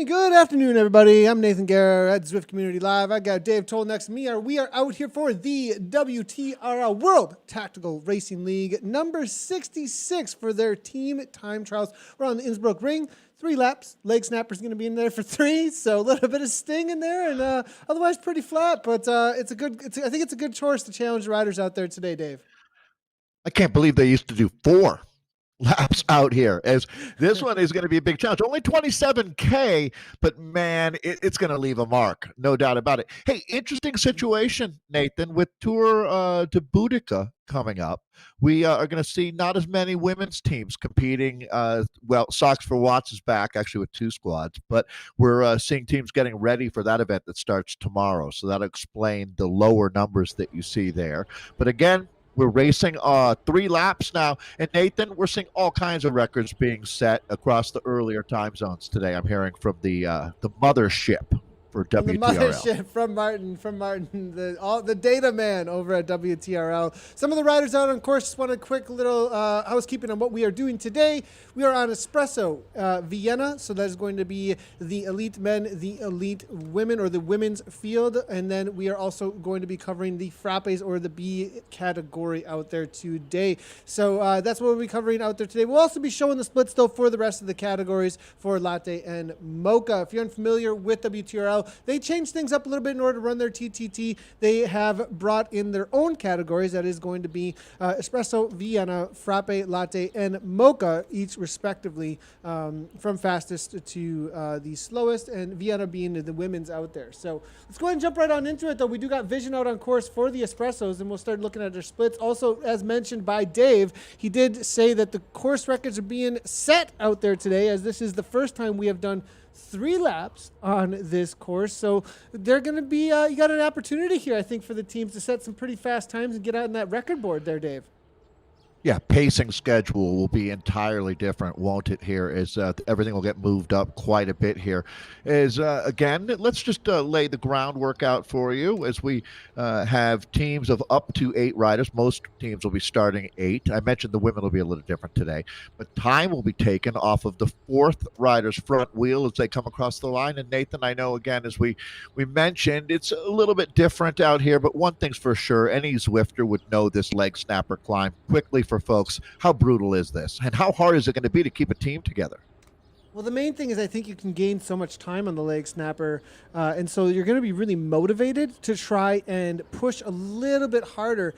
Good afternoon, everybody. I'm Nathan Guerra at Zwift Community Live. I got Dave Towle next to me. We are out here for the WTRL World Tactical Racing League, number 66 for their team time trials. We're on the Innsbruck ring. 3 laps. Leg snapper's going to be in there for 3, so a little bit of sting in there, and otherwise pretty flat. But I think it's a good choice to challenge the riders out there today, Dave. I can't believe they used to do 4 laps out here, as this one is going to be a big challenge. Only 27K, but man, it's going to leave a mark, no doubt about it. Hey, interesting situation, Nathan, with Tour de Boudica coming up. We are going to see not as many women's teams competing. Socks for Watts is back, actually, with 2 squads, but we're seeing teams getting ready for that event that starts tomorrow. So that'll explain the lower numbers that you see there. But again, we're racing 3 laps now. And Nathan, we're seeing all kinds of records being set across the earlier time zones today. I'm hearing from the mothership for WTRL. The mothership from Martin, the data man over at WTRL. Some of the riders out on course just want a quick little housekeeping on what we are doing today. We are on Espresso Vienna, so that is going to be the elite men, the elite women, or the women's field, and then we are also going to be covering the Frappes or the B category out there today. So that's what we'll be covering out there today. We'll also be showing the splits though for the rest of the categories for Latte and Mocha. If you're unfamiliar with WTRL, they changed things up a little bit in order to run their TTT. They have brought in their own categories. That is going to be Espresso, Vienna, Frappe, Latte, and Mocha, each respectively, from fastest to the slowest, and Vienna being the women's out there. So let's go ahead and jump right on into it, though. We do got vision out on course for the Espressos, and we'll start looking at their splits. Also, as mentioned by Dave, he did say that the course records are being set out there today, as this is the first time we have done 3 laps on this course. So they're going to be, you got an opportunity here, I think, for the teams to set some pretty fast times and get out on that record board there, Dave. Yeah, pacing schedule will be entirely different, won't it, here, as everything will get moved up quite a bit here. Again, let's just lay the groundwork out for you as we have teams of up to 8 riders. Most teams will be starting 8. I mentioned the women will be a little different today, but time will be taken off of the 4th rider's front wheel as they come across the line. And Nathan, I know, again, as we mentioned, it's a little bit different out here, but one thing's for sure, any Zwifter would know this leg snapper climb quickly. For folks, how brutal is this, and how hard is it going to be to keep a team together? Well, the main thing is I think you can gain so much time on the leg snapper, and so you're going to be really motivated to try and push a little bit harder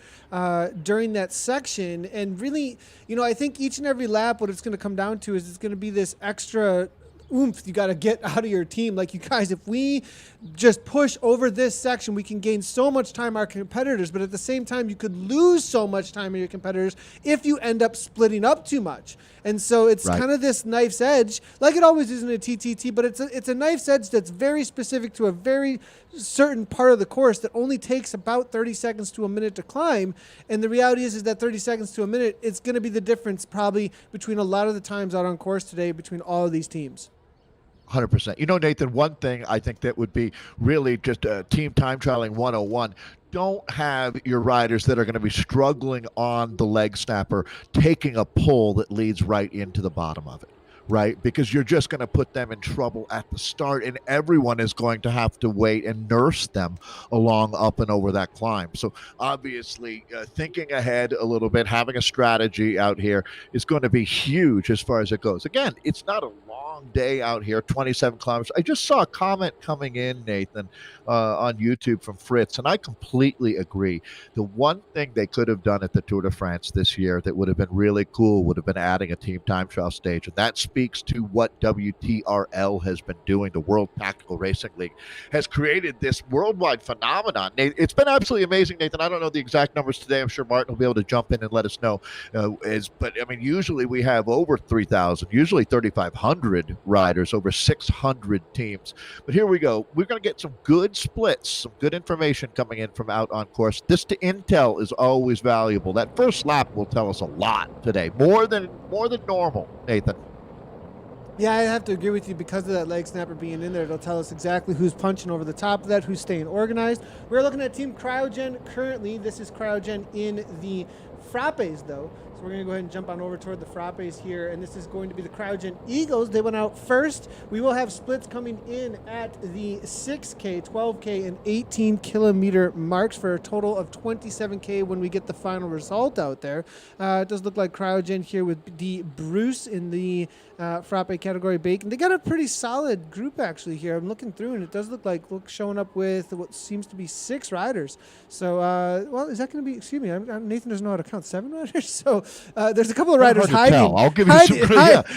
during that section. And really, I think each and every lap, what it's going to come down to is it's going to be this extra oomph you got to get out of your team. Like, you guys, if we just push over this section, we can gain so much time our competitors, but at the same time you could lose so much time of your competitors if you end up splitting up too much. And so it's kind of this knife's edge, like it always is in a TTT, but it's a knife's edge that's very specific to a very certain part of the course that only takes about 30 seconds to a minute to climb. And the reality is that 30 seconds to a minute, it's going to be the difference probably between a lot of the times out on course today between all of these teams. 100%. Nathan, one thing I think that would be really just team time trialing 101. Don't have your riders that are going to be struggling on the leg snapper taking a pull that leads right into the bottom of it, right? Because you're just going to put them in trouble at the start, and everyone is going to have to wait and nurse them along up and over that climb. So obviously, thinking ahead a little bit, having a strategy out here is going to be huge as far as it goes. Again, it's not a long day out here, 27 kilometers. I just saw a comment coming in, Nathan, on YouTube from Fritz, and I completely agree. The one thing they could have done at the Tour de France this year that would have been really cool would have been adding a team time trial stage, and that speaks to what WTRL has been doing. The World Tactical Racing League has created this worldwide phenomenon. It's been absolutely amazing, Nathan. I don't know the exact numbers today. I'm sure Martin will be able to jump in and let us know. But I mean, usually we have over 3,000, usually 3,500 riders, over 600 teams. But here we go. We're going to get some good splits, some good information coming in from out on course. This to intel is always valuable. That first lap will tell us a lot today, more than normal, Nathan. Yeah, I have to agree with you. Because of that leg snapper being in there, it'll tell us exactly who's punching over the top of that, who's staying organized. We're looking at Team Cryogen currently. This is Cryogen in the Frappes, though. So we're going to go ahead and jump on over toward the Frappes here, and this is going to be the Cryogen Eagles. They went out first. We will have splits coming in at the 6K, 12K, and 18-kilometer marks for a total of 27K when we get the final result out there. It does look like Cryogen here with the Bruce in the Frappe category bacon. They got a pretty solid group actually here. I'm looking through, and it does look like showing up with what seems to be 6 riders. So, well, is that going to be? Excuse me, Nathan doesn't know how to count 7 riders. So there's a couple of riders hiding. I'll give you some.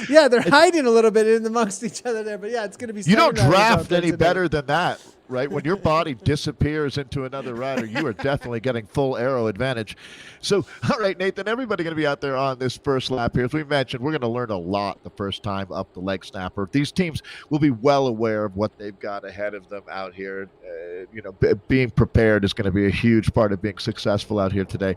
Yeah, they're hiding a little bit in amongst each other there. But yeah, it's going to be. You don't draft any better than that. Right? When your body disappears into another rider, you are definitely getting full aero advantage. So, all right, Nathan, everybody going to be out there on this first lap here. As we mentioned, we're going to learn a lot the first time up the leg snapper. These teams will be well aware of what they've got ahead of them out here. Being prepared is going to be a huge part of being successful out here today.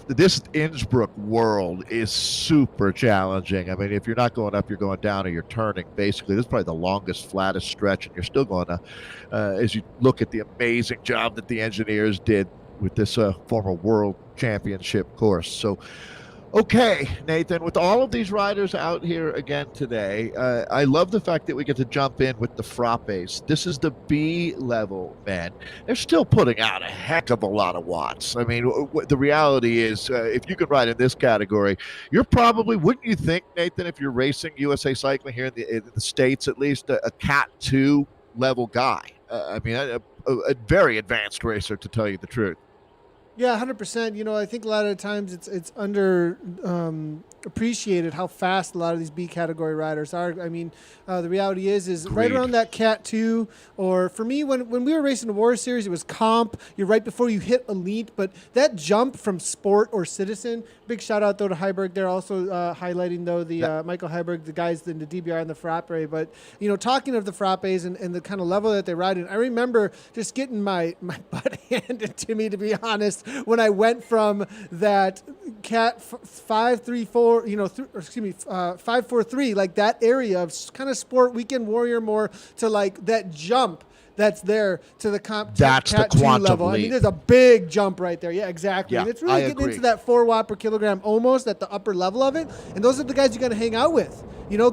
This Innsbruck world is super challenging. I mean, if you're not going up, you're going down, or you're turning, basically. This is probably the longest, flattest stretch, and you're still going to as you look at the amazing job that the engineers did with this former world championship course. So, okay, Nathan, with all of these riders out here again today, I love the fact that we get to jump in with the Frappes. This is the B level, man. They're still putting out a heck of a lot of watts. I mean, the reality is, if you can ride in this category, you're probably, wouldn't you think, Nathan, if you're racing USA Cycling here in the States, at least a Cat 2 level guy. I mean, a very advanced racer, to tell you the truth. Yeah, 100%. I think a lot of the times it's under appreciated how fast a lot of these B category riders are. I mean, the reality is right around that Cat 2, or for me, when we were racing the War Series, it was comp. You're right before you hit elite, but that jump from sport or citizen, big shout out though to Heiberg. They're also highlighting though the Michael Heiberg, the guys in the DBR and the Frappe. But talking of the Frappes and the kind of level that they ride in, I remember just getting my butt handed to me, to be honest, when I went from that Cat 534, 543, like that area of kind of sport weekend warrior more to like that jump that's there to the comp. That's Cat the quantum 2 level. leap. I mean, there's a big jump right there. Yeah, exactly. Yeah, and it's really getting into that 4 watt per kilogram almost at the upper level of it. And those are the guys you got to hang out with.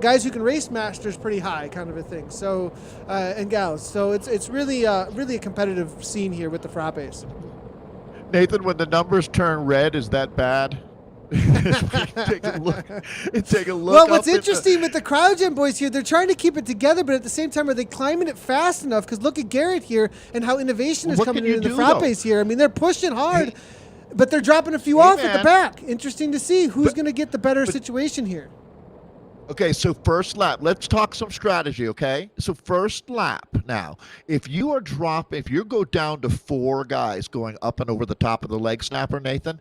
Guys who can race masters pretty high, kind of a thing. So, and gals. So it's really a competitive scene here with the Frappes. Nathan, when the numbers turn red, is that bad? Take a look. Well, what's interesting with the Cryogen boys here, they're trying to keep it together, but at the same time, are they climbing it fast enough? Because look at Garrett here and how innovation is coming in the Frappes here. I mean, they're pushing hard, but they're dropping a few off at the back. Interesting to see who's going to get the better situation here. Okay, so first lap. Let's talk some strategy, okay? So first lap now. If you go down to 4 guys going up and over the top of the leg snapper, Nathan,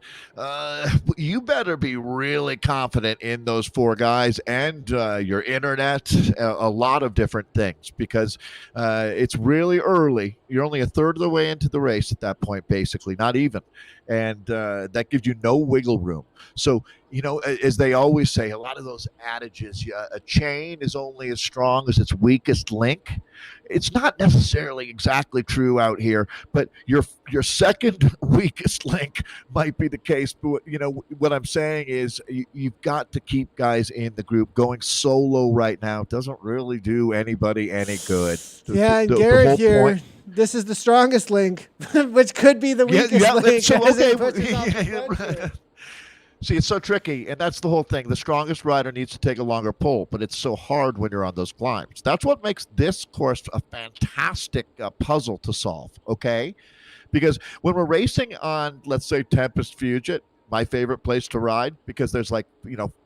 you better be really confident in those 4 guys and your internet, a lot of different things, because it's really early. You're only a third of the way into the race at that point, basically, not even. And that gives you no wiggle room. So, as they always say, a lot of those adages, a chain is only as strong as its weakest link. It's not necessarily exactly true out here, but your second weakest link might be the case. But, what I'm saying is you've got to keep guys in the group. Going solo right now doesn't really do anybody any good. And Garrett here, this is the strongest link, which could be the weakest link. See, it's so tricky, and that's the whole thing. The strongest rider needs to take a longer pull, but it's so hard when you're on those climbs. That's what makes this course a fantastic puzzle to solve, okay? Because when we're racing on, let's say, Tempest Fugit, my favorite place to ride, because there's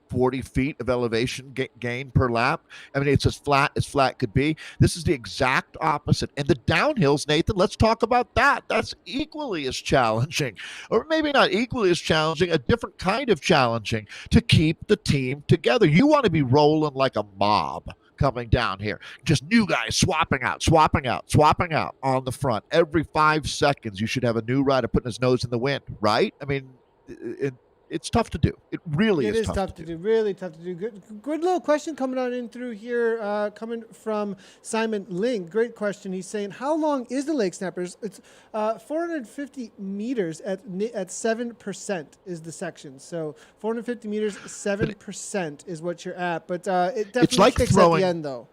40 feet of elevation gain per lap. I mean, it's as flat could be. This is the exact opposite. And the downhills, Nathan, let's talk about that. That's equally as challenging, or maybe not equally as challenging, a different kind of challenging to keep the team together. You want to be rolling like a mob coming down here. Just new guys swapping out on the front. Every 5 seconds, you should have a new rider putting his nose in the wind, right? I mean, it's tough to do. It really It is is tough to do. really tough to do. Good little question coming on in through here, coming from Simon Ling. Great question. He's saying, how long is the leg snappers? It's 450 meters at 7% is the section. So 450 meters, 7% is what you're at. But it definitely kicks at the end, though.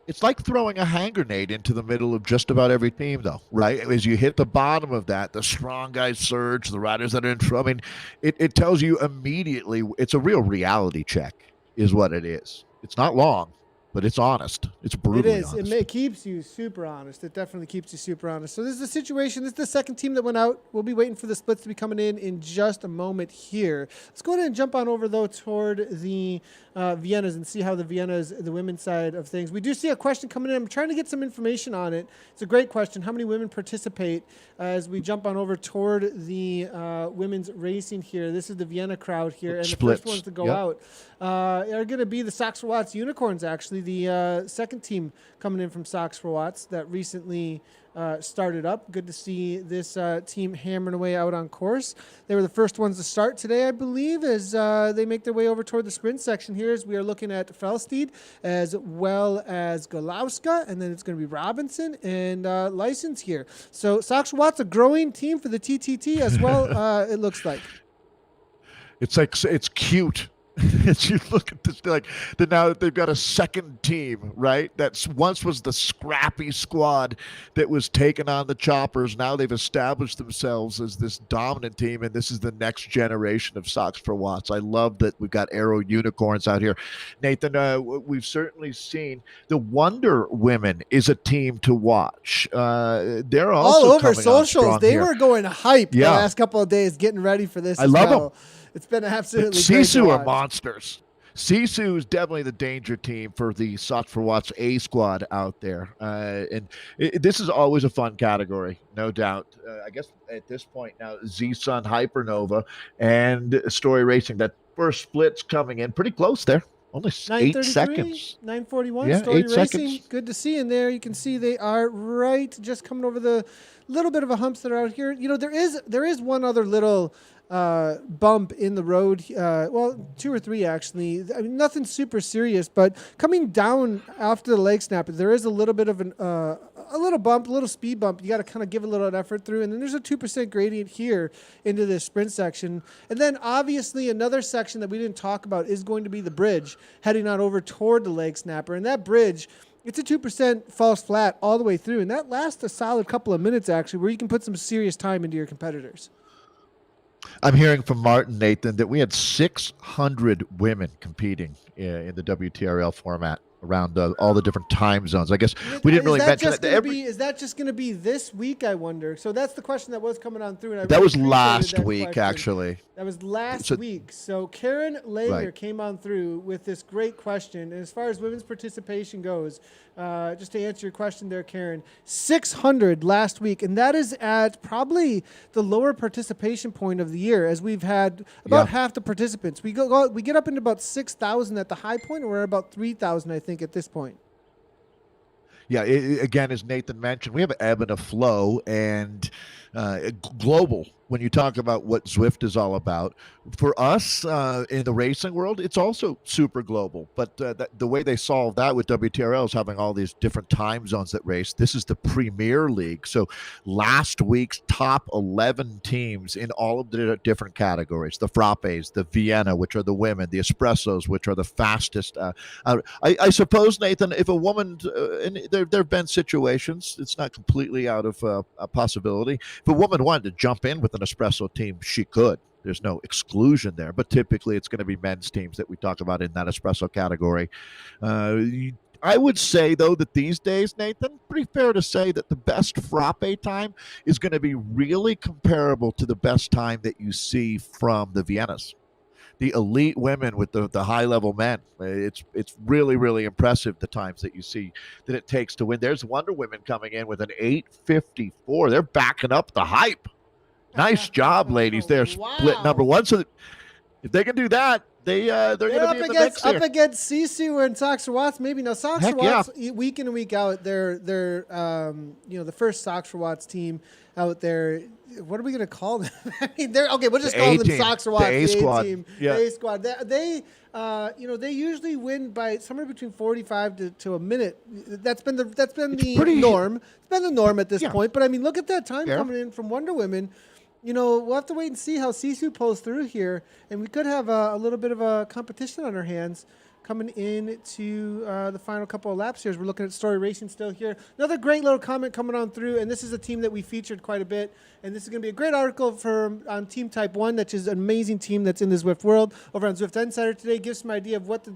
It's like throwing a hand grenade into the middle of just about every team, though, right? As you hit the bottom of that, the strong guys surge, the riders that are in trouble. I mean, it tells you immediately. It's a real reality check is what it is. It's not long, but it's honest. It's brutally honest. It keeps you super honest. It definitely keeps you super honest. So this is the situation. This is the second team that went out. We'll be waiting for the splits to be coming in just a moment here. Let's go ahead and jump on over, though, toward the Viennas and see how the Viennas, the women's side of things. We do see a question coming in. I'm trying to get some information on it. It's a great question. How many women participate as we jump on over toward the women's racing here? This is the Vienna crowd here. And Splits. The first ones to go out are going to be the Sox for Watts Unicorns, actually, the second team coming in from Sox for Watts that recently started up. Good to see this team hammering away out on course. They were the first ones to start today, I believe, as they make their way over toward the sprint section here, as we are looking at Felsteed as well as Golowska, and then it's going to be Robinson and License here. So Sox for Watts, a growing team for the TTT as well, it looks like. It's cute. As you look at this, now that they've got a second team, right? That's once was the scrappy squad that was taking on the choppers. Now they've established themselves as this dominant team, and this is the next generation of Sox for Watts. I love that we've got Aero Unicorns out here. Nathan, we've certainly seen the Wonder Women is a team to watch. They're also all over socials. They were going hype the last couple of days, getting ready for this. I love them. It's been absolutely Sisu are monsters. Sisu is definitely the danger team for the Sox for Watts A squad out there. This is always a fun category, no doubt. I guess at this point now, Z-Sun Hypernova and Story Racing, that first split's coming in pretty close there. Only 8 seconds. 9:41. Yeah, Story 8 Racing. seconds. Good to see in there. You can see they are right just coming over the little bit of a humps that are out here. You know, there is one other little bump in the road. Well, 2 or 3 actually. I mean, nothing super serious, but coming down after the leg snap, there is a little bit of a little bump, a little speed bump. You got to kind of give a little effort through, and then there's a 2% gradient here into this sprint section, and then obviously another section that we didn't talk about is going to be the bridge heading on over toward the leg snapper, and that bridge. It's a 2% false flat all the way through, and that lasts a solid couple of minutes, actually, where you can put some serious time into your competitors. I'm hearing from Martin, Nathan, that we had 600 women competing in the WTRL format around all the different time zones. I guess we didn't really mention that. Is that just going to be this week, I wonder? So that's the question that was coming on through. And that was last week, actually. That was last week. So Karen Langer came on through with this great question. And as far as women's participation goes, just to answer your question there, Karen, 600 last week. And that is at probably the lower participation point of the year, as we've had about half the participants. We get up into about 6,000 at the high point, and we're at about 3,000, I think, at this point. Yeah, again, as Nathan mentioned, we have an ebb and a flow, and global. When you talk about what Zwift is all about, for us in the racing world, it's also super global. But the way they solve that with WTRL is having all these different time zones that race. This is the Premier League. So last week's top 11 teams in all of the different categories, the Frappes, the Vienna, which are the women, the Espressos, which are the fastest. I suppose, Nathan, if a woman, and there have been situations, it's not completely out of a possibility. If a woman wanted to jump in with an espresso team, she could. There's no exclusion there, but typically it's going to be men's teams that we talk about in that espresso category. I would say, though, that these days, Nathan, pretty fair to say that the best Frappe time is going to be really comparable to the best time that you see from the Viennas. The elite women with the high-level men. It's really, really impressive, the times that you see that it takes to win. There's Wonder Women coming in with an 8:54. They're backing up the hype. Nice job, ladies. They're split number one. So if they can do that, they're going to be in the mix up here. against Sisu and Soxer Watts. Maybe now Soxer Heck Watts week in and week out. They're the first Soxer Watts team out there. What are we going to call them? I mean, they're okay. We'll just call them Soxer Watts, the A squad. team, Yeah. the A squad. They usually win by somewhere between 45 to a minute. That's been the norm. It's been the norm at this point. But I mean, look at that time coming in from Wonder Women. We'll have to wait and see how Sisu pulls through here, and we could have a little bit of a competition on our hands coming into the final couple of laps here as we're looking at Story Racing still here. Another great little comment coming on through, and this is a team that we featured quite a bit, and this is going to be a great article on Team Type 1, which is an amazing team that's in the Zwift world over on Zwift Insider today. Gives some idea of what the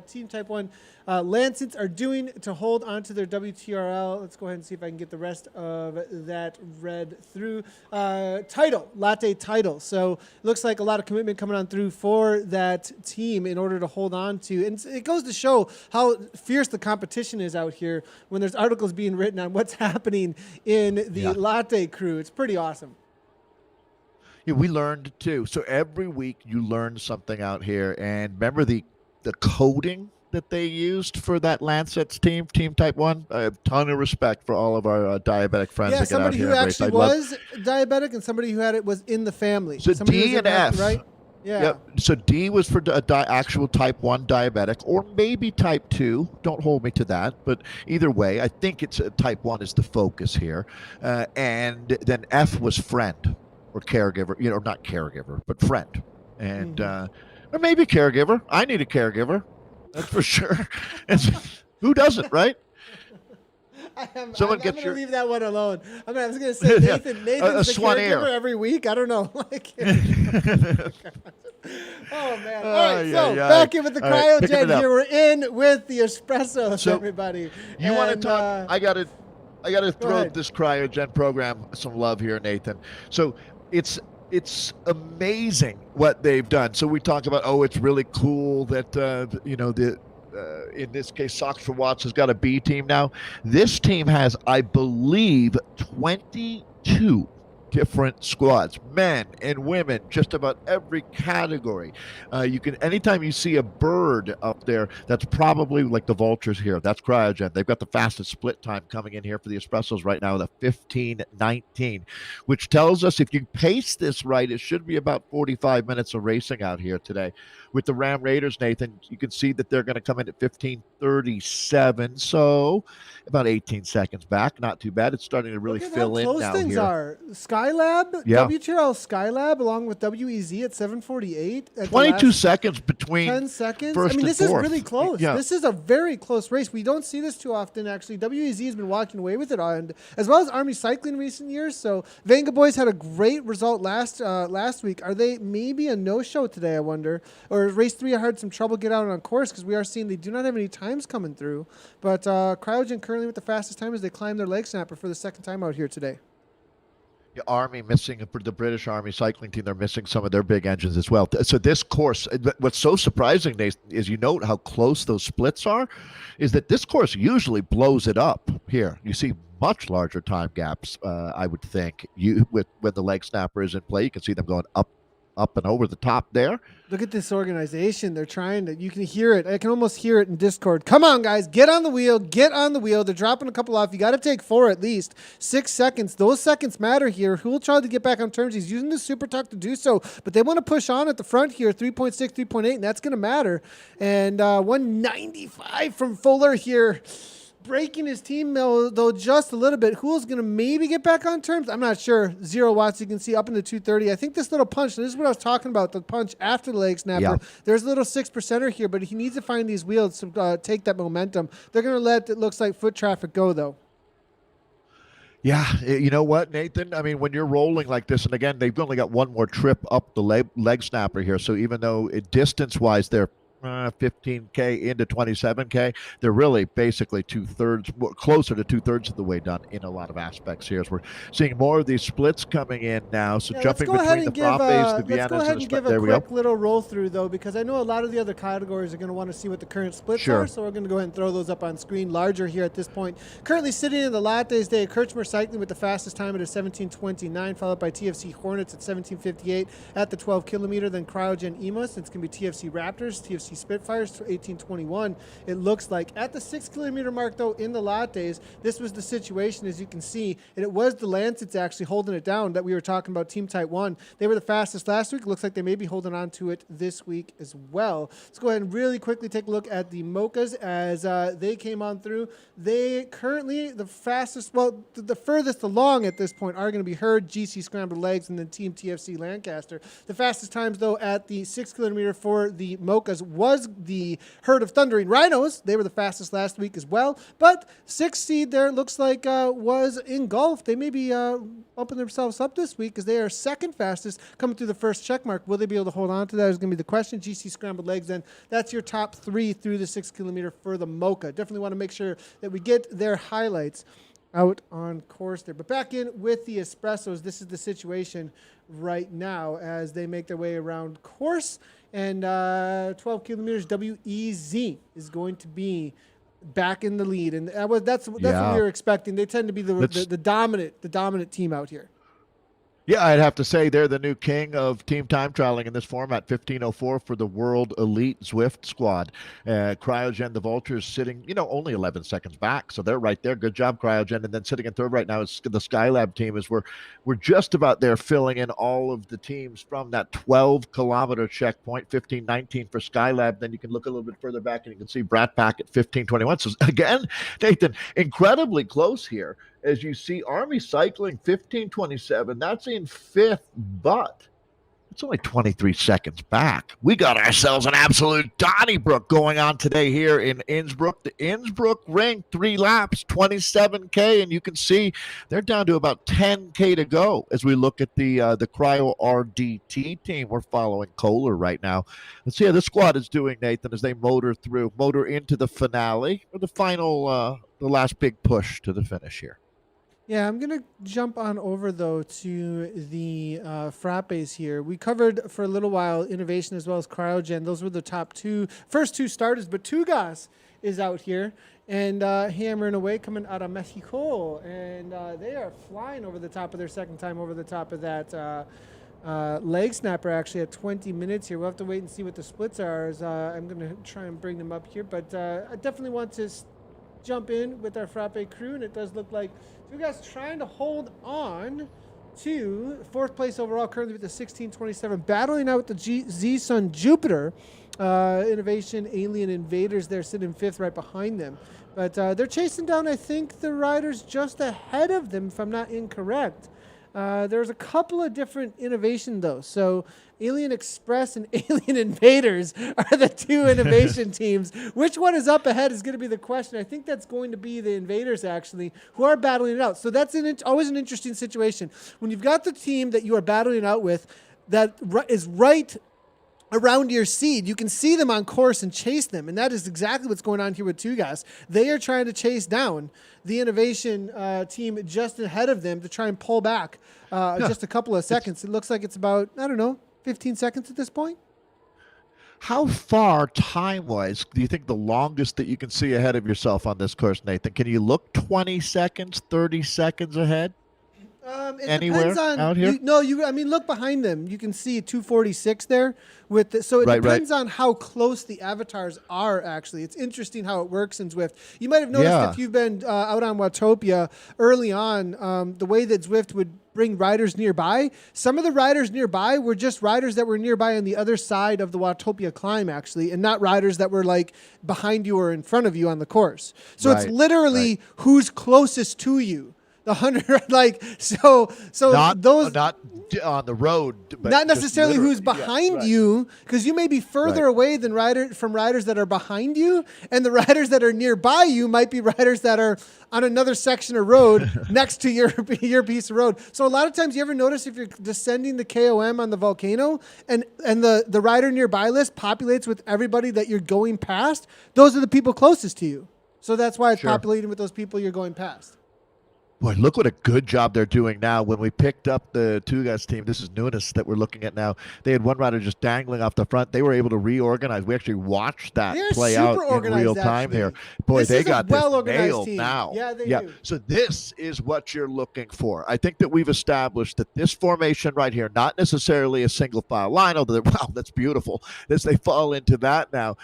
Team Type 1 Lancets are doing to hold onto their WTRL. Let's go ahead and see if I can get the rest of that read through. Latte title. So looks like a lot of commitment coming on through for that team in order to hold on to. And it goes to show how fierce the competition is out here when there's articles being written on what's happening in the Latte crew. It's pretty awesome. Yeah, we learned too. So every week you learn something out here. And remember the coding that they used for that Lancets team Type 1. I have a ton of respect for all of our diabetic friends that get out here. Somebody who actually was diabetic and somebody who had it was in the family. So D and F. Right? Yeah. Yep. So D was for actual Type 1 diabetic, or maybe Type 2. Don't hold me to that. But either way, I think it's Type 1 is the focus here. And then F was friend or caregiver, not caregiver, but friend. And or maybe caregiver. I need a caregiver. That's for sure. Who doesn't, right? I'm going to leave that one alone. I was going to say Nathan's the caregiver every week. I don't know. Oh, man. All right, back in with the cryogen here. We're in with the espressos, everybody. You want to talk? I got to throw this cryogen program some love here, Nathan. So it's amazing what they've done. So we talk about, it's really cool that, in this case, Soxer Watts has got a B team now. This team has, I believe, 22 different squads, men and women, just about every category. Anytime you see a bird up there, that's probably like the vultures here. That's cryogen. They've got the fastest split time coming in here for the espressos right now, the 15:19, which tells us if you pace this right, it should be about 45 minutes of racing out here today. With the Ram Raiders, Nathan, you can see that they're going to come in at 15:37, so about 18 seconds back. Not too bad. It's starting to really fill in now here. Look how close things are. Skylab, WTRL Skylab, along with WEZ at 7:48. 22 seconds between 10 seconds. First this and fourth. Is really close. Yeah. This is a very close race. We don't see this too often, actually. WEZ has been walking away with it, as well as Army Cycling in recent years. So Vanga Boys had a great result last week. Are they maybe a no-show today, I wonder? Or race 3 had some trouble get out on course because we are seeing they do not have any times coming through. But Cryogen currently with the fastest time as they climb their leg snapper for the second time out here today. The Army missing, the British Army cycling team, they're missing some of their big engines as well. So this course, what's so surprising, Nathan, is you note how close those splits are, is that this course usually blows it up here. You see much larger time gaps, I would think. When the leg snapper is in play, you can see them going up and over the top there. Look at this organization. They're trying to, you can hear it. I can almost hear it in Discord. Come on, guys. Get on the wheel. Get on the wheel. They're dropping a couple off. You got to take 4 at least. 6 seconds. Those seconds matter here. Who will try to get back on terms? He's using the super tuck to do so, but they want to push on at the front here. 3.6, 3.8, and that's going to matter. And 195 from Fuller here. Breaking his team, though, just a little bit. Who's going to maybe get back on terms? I'm not sure. 0 watts, you can see up into 230. I think this little punch, this is what I was talking about, the punch after the leg snapper. Yeah. There's a little 6%er here, but he needs to find these wheels to take that momentum. They're going to let, it looks like, foot traffic go, though. Yeah, you know what, Nathan? I mean, when you're rolling like this, and again, they've only got one more trip up the leg snapper here, so even though distance-wise they're 15K into 27K. They're really basically closer to two-thirds of the way done in a lot of aspects here, as we're seeing more of these splits coming in now. So Yeah, jumping between the Frappes, the Viennas, let's go ahead and give a there we go. quick little roll through, though, because I know a lot of the other categories are going to want to see what the current splits Sure. are, so we're going to go ahead and throw those up on screen larger here at this point. Currently sitting in the Lattes Day, Kirchmer Cycling with the fastest time at a 17:29, followed by TFC Hornets at 17:58 at the 12 kilometer, then Cryogen Emos. It's going to be TFC Raptors, TFC Spitfires, 18:21. It looks like at the 6 kilometer mark, though, in the Lattes, this was the situation, as you can see, and it was the Lancets actually holding it down that we were talking about. Team Type 1, they were the fastest last week. It looks like they may be holding on to it this week as well. Let's go ahead and really quickly take a look at the Mochas as they came on through. They currently the fastest, well, the furthest along at this point are going to be Herd, GC Scrambled Legs, and then Team TFC Lancaster. The fastest times, though, at the 6 kilometer for the Mochas was the Herd of Thundering Rhinos. They were the fastest last week as well. But 6th seed there looks like was engulfed. They may be bumping themselves up this week as they are second fastest coming through the first check mark. Will they be able to hold on to that is going to be the question. GC Scrambled Legs, then that's your top 3 through the 6 kilometer for the Mocha. Definitely want to make sure that we get their highlights out on course there. But back in with the Espressos, this is the situation right now as they make their way around course. And 12 kilometers, WEZ is going to be back in the lead, and that's what we were expecting. They tend to be the dominant team out here. Yeah, I'd have to say they're the new king of team time trialing in this format. 15:04 for the World Elite Zwift squad. Cryogen, the Vultures, sitting, only 11 seconds back, so they're right there. Good job, Cryogen. And then sitting in third right now is the Skylab team. As we're just about there, filling in all of the teams from that 12-kilometer checkpoint. 15:19 for Skylab. Then you can look a little bit further back, and you can see Brat Pack at 15:21. So again, Nathan, incredibly close here. As you see, Army Cycling 15:27. That's in fifth, but it's only 23 seconds back. We got ourselves an absolute Donnybrook going on today here in Innsbruck. The Innsbruck ring, 3 laps, 27K, and you can see they're down to about 10K to go as we look at the Cryo RDT team. We're following Kohler right now. Let's see how this squad is doing, Nathan, as they motor into the finale, or the final, the last big push to the finish here. Yeah, I'm going to jump on over, though, to the Frappes here. We covered for a little while Innovation as well as Cryogen. Those were the first two starters, but Tugas is out here and hammering away, coming out of Mexico. And they are flying over the top of their second time over the top of that leg snapper, actually, at 20 minutes here. We'll have to wait and see what the splits are. As, I'm going to try and bring them up here, but I definitely want to jump in with our Frappe crew, and it does look like you guys trying to hold on to 4th place overall, currently with the 16:27, battling out the Z-Sun Jupiter. Innovation Alien Invaders there sitting 5th right behind them, but they're chasing down, I think, the riders just ahead of them, if I'm not incorrect. There's a couple of different innovation, though. So Alien Express and Alien Invaders are the 2 innovation teams. Which one is up ahead is going to be the question. I think that's going to be the Invaders, actually, who are battling it out. So that's always an interesting situation. When you've got the team that you are battling it out with that is right around your seed, you can see them on course and chase them, and that is exactly what's going on here with Tugas. They are trying to chase down the innovation team just ahead of them to try and pull back just a couple of seconds. It looks like it's about, 15 seconds at this point. How far time-wise do you think the longest that you can see ahead of yourself on this course, Nathan? Can you look 20 seconds, 30 seconds ahead? It Anywhere depends on, out here? Look behind them. You can see 246 there. So it depends on how close the avatars are, actually. It's interesting how it works in Zwift. You might have noticed if you've been out on Watopia early on, the way that Zwift would bring riders nearby. Some of the riders nearby were just riders that were nearby on the other side of the Watopia climb, actually, and not riders that were like behind you or in front of you on the course. So it's literally who's closest to you. The 100, like, so Not those, not on the road, but not just necessarily who's literally. behind right. you, because you may be further Right. away than riders that are behind you, and the riders that are nearby you might be riders that are on another section of road next to your piece of road. So a lot of times, you ever notice if you're descending the KOM on the volcano, and the rider nearby list populates with everybody that you're going past, those are the people closest to you. So that's why it's Sure. populating with those people you're going past. Boy, look what a good job they're doing now. When we picked up the two guys team, this is Nunes that we're looking at now. They had one rider just dangling off the front. They were able to reorganize. We actually watched that They're play out super in organized, real time actually. here. Boy, This they is a got this well-organized nailed team. now. Yeah, they do. So this is what you're looking for. I think that we've established that this formation right here, not necessarily a single file line, although wow, that's beautiful. As they fall into that now,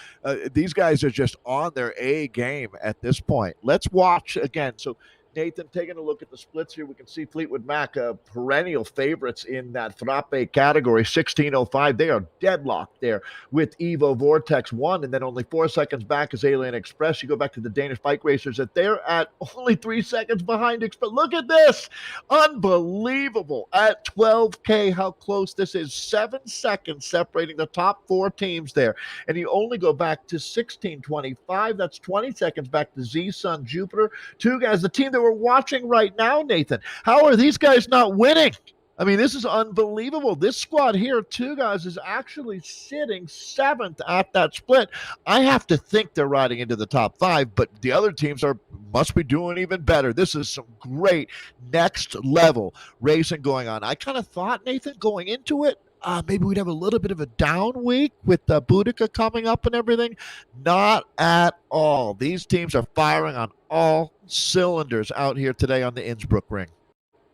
these guys are just on their A game at this point. Let's watch again. So Nathan, taking a look at the splits here, we can see Fleetwood Mac, perennial favorites in that Frappe category, 16:05. They are deadlocked there with Evo Vortex 1, and then only 4 seconds back is Alien Express. You go back to the Danish bike racers, that they're at only 3 seconds behind Express. Look at this. Unbelievable. At 12K, how close this is. 7 seconds separating the top 4 teams there. And you only go back to 16:25. That's 20 seconds back to Z-Sun Jupiter. Two guys, the team that we're watching right now, Nathan. How are these guys not winning? I mean, this is unbelievable. This squad here, two guys, is actually sitting 7th at that split. I have to think they're riding into the top 5, but the other teams must be doing even better. This is some great next level racing going on. I kind of thought, Nathan, going into it, maybe we'd have a little bit of a down week with Boudica coming up and everything. Not at all. These teams are firing on all cylinders out here today on the Innsbruck ring.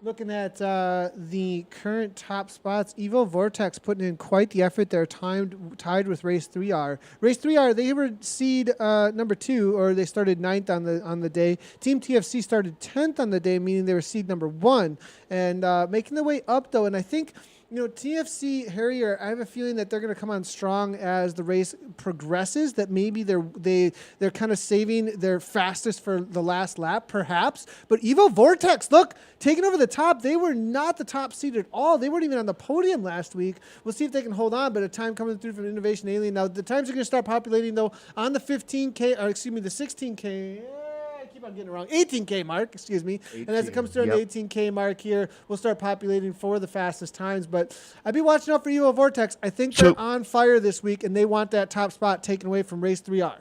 Looking at the current top spots, Evo Vortex putting in quite the effort. They're tied with Race 3R. Race 3R, they were seed number 2, or they started 9th on the day. Team TFC started 10th on the day, meaning they were seed number 1, and making their way up though. And I think, you know, TFC Harrier, I have a feeling that they're going to come on strong as the race progresses, that maybe they're kind of saving their fastest for the last lap, perhaps. But Evo Vortex, look, taking over the top. They were not the top seed at all. They weren't even on the podium last week. We'll see if they can hold on, but a time coming through from Innovation Alien. Now, the times are going to start populating, though, on the 15K, or excuse me, the 16K. I keep on getting it wrong. 18K mark, excuse me. 18, and as it comes to the 18K mark here, we'll start populating for the fastest times. But I'd be watching out for Evo Vortex. I think they're on fire this week, and they want that top spot taken away from Race 3R.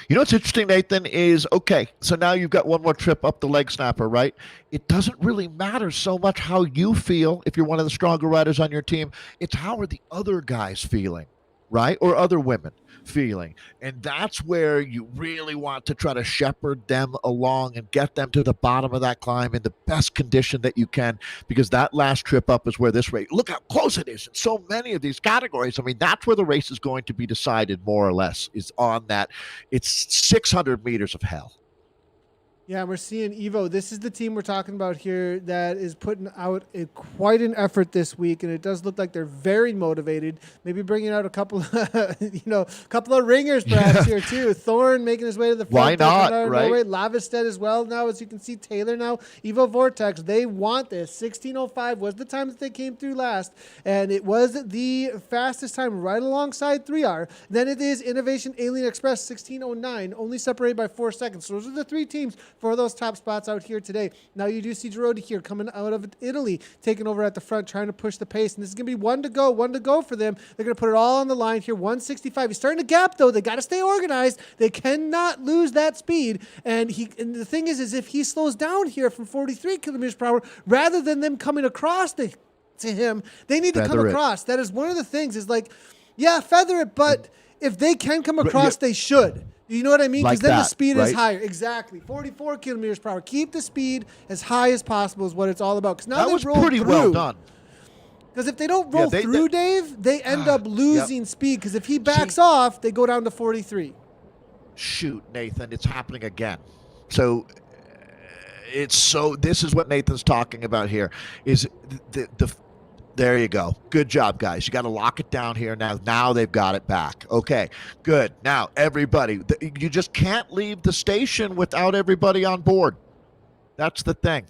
You know what's interesting, Nathan, is, okay, so now you've got one more trip up the leg snapper, right? It doesn't really matter so much how you feel if you're one of the stronger riders on your team. It's how are the other guys feeling, right? Or other women feeling. And that's where you really want to try to shepherd them along and get them to the bottom of that climb in the best condition that you can, because that last trip up is where this race, look how close it is in so many of these categories. I mean, that's where the race is going to be decided, more or less, is on that. It's 600 meters of hell. Yeah, we're seeing Evo. This is the team we're talking about here that is putting out quite an effort this week, and it does look like they're very motivated. Maybe bringing out a couple, couple of ringers perhaps here too. Thorne making his way to the front. Why not, right? Lavestead as well. Now, as you can see, Taylor now. Evo Vortex, they want this. 16:05 was the time that they came through last, and it was the fastest time right alongside 3R. Then it is Innovation Alien Express, 16:09, only separated by 4 seconds. So those are the 3 teams for those top spots out here today. Now you do see Girodi here coming out of Italy, taking over at the front, trying to push the pace. And this is going to be one to go for them. They're going to put it all on the line here. 165. He's starting to gap, though. They got to stay organized. They cannot lose that speed. And the thing is if he slows down here from 43 kilometers per hour, rather than them coming across to him, they need to come across. That is one of the things is like, yeah, feather it, but if they can come across, they should. You know what I mean? Because then the speed is higher. Exactly. 44 kilometers per hour. Keep the speed as high as possible is what it's all about. Because now that was pretty well done. Because if they don't roll through, Dave, they end up losing speed. Because if he backs off, they go down to 43. Shoot, Nathan, it's happening again. So this is what Nathan's talking about here, is the there you go. Good job, guys. You got to lock it down here now. Now they've got it back. Okay, good. Now, everybody, you just can't leave the station without everybody on board. That's the thing.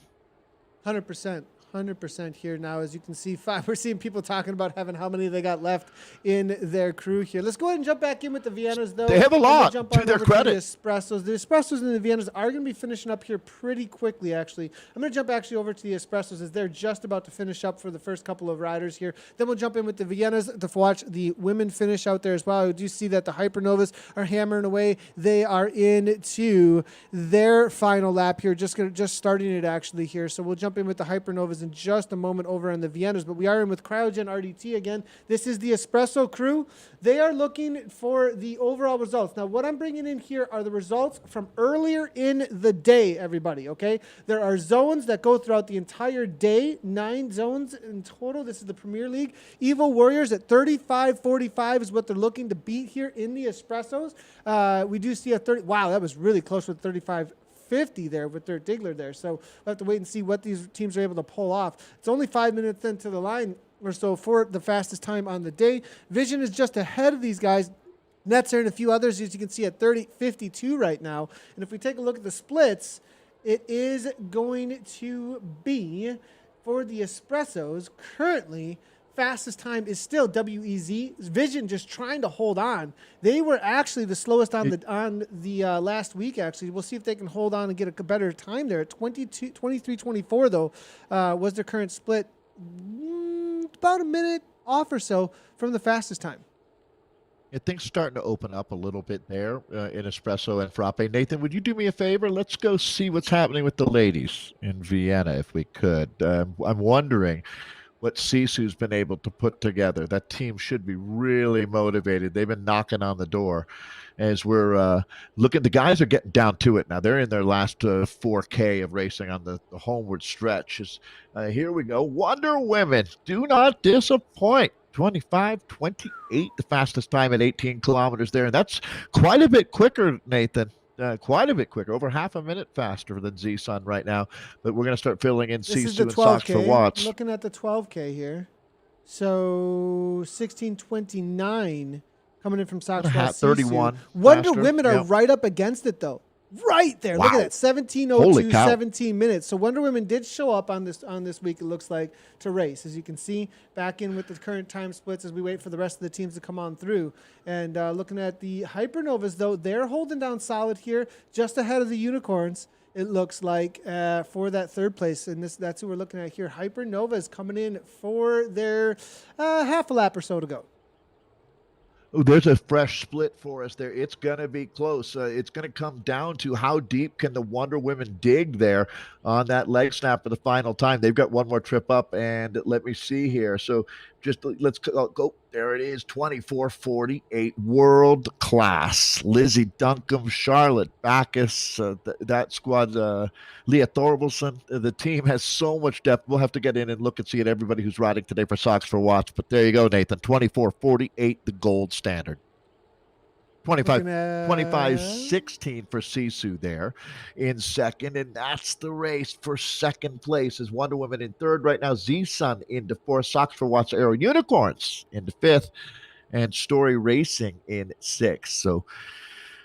100%. 100% here now. As you can see, we're seeing people talking about having how many they got left in their crew here. Let's go ahead and jump back in with the Viennas, though. They have a lot, jump to their credit. The Espressos. The Espressos and the Viennas are going to be finishing up here pretty quickly, actually. I'm going to jump actually over to the Espressos as they're just about to finish up for the first couple of riders here. Then we'll jump in with the Viennas to watch the women finish out there as well. I do see that the Hypernovas are hammering away. They are into their final lap here, just starting it actually here. So we'll jump in with the Hypernovas in just a moment over on the Viennas, but we are in with Cryogen RDT again. This is the Espresso crew. They are looking for the overall results. Now, what I'm bringing in here are the results from earlier in the day, everybody, okay? There are zones that go throughout the entire day, 9 zones in total. This is the Premier League. Evo Warriors at 35.45 is what they're looking to beat here in the Espressos. We do see a 30. Wow, that was really close with 35.50 there with their Diggler there. So we'll have to wait and see what these teams are able to pull off. It's only 5 minutes into the line or so for the fastest time on the day. Vision is just ahead of these guys. Netzer and a few others, as you can see, at 30.52 right now. And if we take a look at the splits, it is going to be for the Espressos currently. Fastest time is still WEZ. Vision just trying to hold on. They were actually the slowest on the last week, actually. We'll see if they can hold on and get a better time there. At 23:24, though, was their current split. About a minute off or so from the fastest time. Yeah, things starting to open up a little bit there in Espresso and Frappe. Nathan, would you do me a favor? Let's go see what's happening with the ladies in Vienna, if we could. I'm wondering what Sisu's been able to put together. That team should be really motivated. They've been knocking on the door as we're looking. The guys are getting down to it now. They're in their last 4K of racing on the homeward stretch. Here we go. Wonder Women do not disappoint. 25:28, the fastest time at 18 kilometers there. And that's quite a bit quicker, Nathan. Quite a bit quicker, over half a minute faster than Z-Sun right now. But we're going to start filling in Sisu and Socks for Watts. Looking at the 12K here. So 16:29 coming in from Socks for Watts. 31. Wonder Women are right up against it, though. Right there. Wow. Look at that. 17:02, 17 minutes. So Wonder Women did show up on this week, it looks like, to race. As you can see, back in with the current time splits as we wait for the rest of the teams to come on through. And looking at the Hypernovas, though, they're holding down solid here, just ahead of the Unicorns, it looks like, for that third place. And that's who we're looking at here. Hypernovas coming in for their half a lap or so to go. Oh, there's a fresh split for us there. It's going to be close. It's going to come down to how deep can the Wonder Women dig there on that leg snap for the final time. They've got one more trip up, and let me see here. So just let's go. There it is, 24:48, world class. Lizzie Duncombe, Charlotte Backus, that squad, Leah Thorvaldsen. The team has so much depth. We'll have to get in and look and see at everybody who's riding today for Socks for Watts. But there you go, Nathan. 24:48, the gold standard. 25-16 for Sisu there in second, and that's the race for second place. Is Wonder Woman in third right now, Z-Sun into fourth, Socks for Watts Aero Unicorns into fifth, and Story Racing in sixth. So,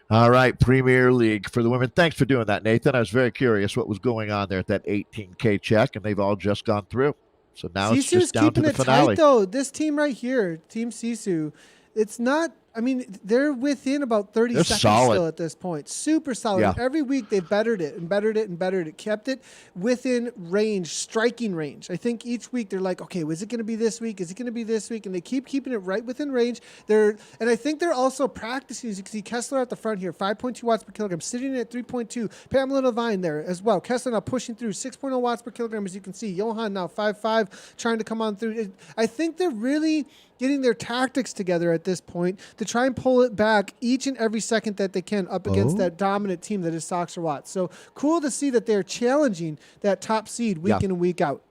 all right, Premier League for the women. Thanks for doing that, Nathan. I was very curious what was going on there at that 18K check, and they've all just gone through. So now it's just down to the finale. Tight, though. This team right here, Team Sisu, it's not. I mean, they're within about 30 seconds still at this point. Super solid. Yeah. Every week they've bettered it and bettered it and bettered it. Kept it within range, striking range. I think each week they're like, okay, is it going to be this week? Is it going to be this week? And they keep keeping it right within range. And I think they're also practicing. As you can see, Kessler at the front here, 5.2 watts per kilogram, sitting at 3.2. Pamela Levine there as well. Kessler now pushing through 6.0 watts per kilogram, as you can see. Johan now 5.5, trying to come on through. I think they're really getting their tactics together at this point to try and pull it back each and every second that they can up against that dominant team that is Socks for Watts. So cool to see that they're challenging that top seed week in and week out.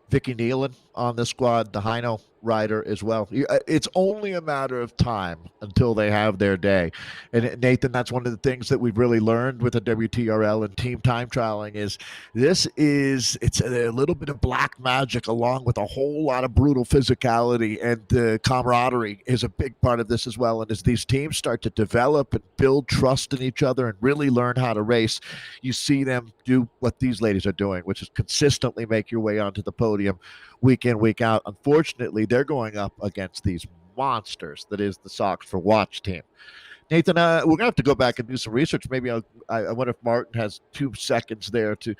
Vicky Nealon on this squad, the Hino rider as well. It's only a matter of time until they have their day. And Nathan, that's one of the things that we've really learned with the WTRL and team time trialing is it's a little bit of black magic along with a whole lot of brutal physicality, and the camaraderie is a big part of this as well. And as these teams start to develop and build trust in each other and really learn how to race, you see them do what these ladies are doing, which is consistently make your way onto the podium week in, week out. Unfortunately, they're going up against these monsters that is the Socks for Watch team. Nathan, we're going to have to go back and do some research. Maybe I wonder if Martin has 2 seconds there to